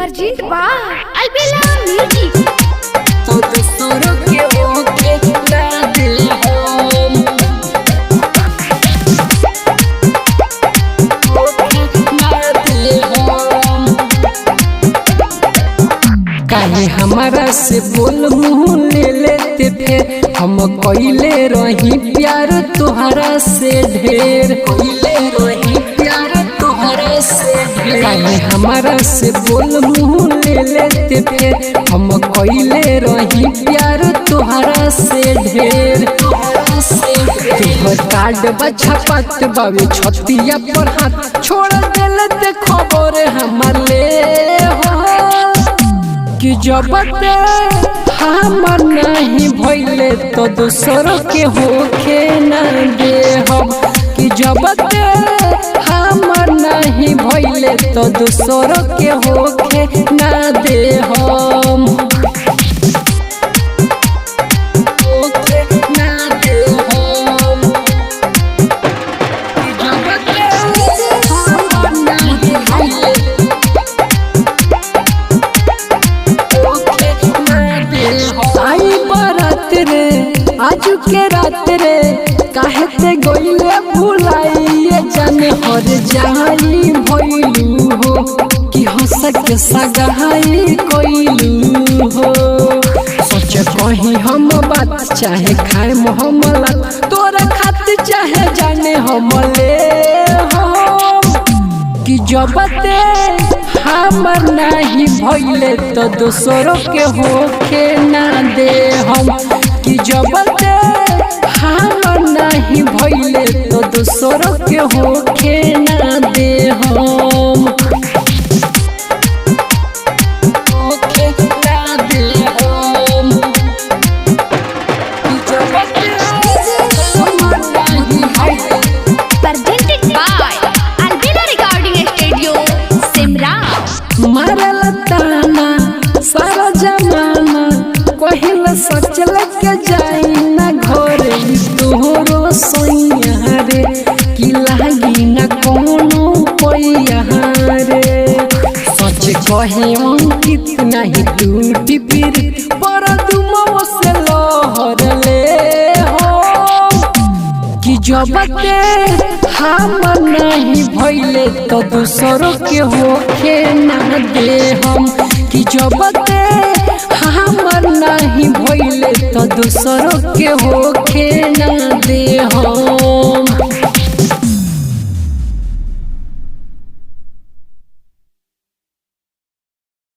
Present बा अलबेला music तो दूसरों के होके ना दिल हम होके ना दिल हम काहे हमारा से बोल मुँह ले लेते फिर हम कइले रही प्यार तोहरा से ढेर कइले रही प्यार तोहरा से ढेर काहे हमारा से बोल मुँह ले लेते फिर हम कइले रही प्यार तोहरा से ढेर तोहर कार्ड बछा पात बावे छतिया पर हाथ छोड़ देलते खबर हमार ले हो कि जब हमर नहीं भइले तो दूसरों के होके ना दे हम कि जब हमर नहीं भइले तो दूसरों के होके ना दे हम होके ना दे हम कि जब हमर नहीं भइले आई बारात रे आज के रात रे काहे ते गइले भुलाइए जाने हर जाई भइलू हो कि हंस के सगाई कइलू हो सोच कहीं हम बात चाहे खाए मोहम्मद तोरा खातिर चाहे जाने हम ले हो कि जब हमर नहीं भइले तो दूसरों के होके ना दे हम कि जब हमर नहीं भइले तो दूसरों के होके ना दे हम होके ना दे हम कि जब हमर नहीं भइले presented by Albela recording studio Simra मारल ताना सारा जमाना कहिल सच लेके जाई ना घरे तोहरो सैया रे कि लागी ना कोनो पैया रे सच कहे अंकित नहीं टूटी फिर पर तुम से लहर ले हो कि जब हमर नहीं भइले तो दूसरों के होके ना दे हम कि जब हमर नहीं भइले तो दूसरों के होके ना दे हम।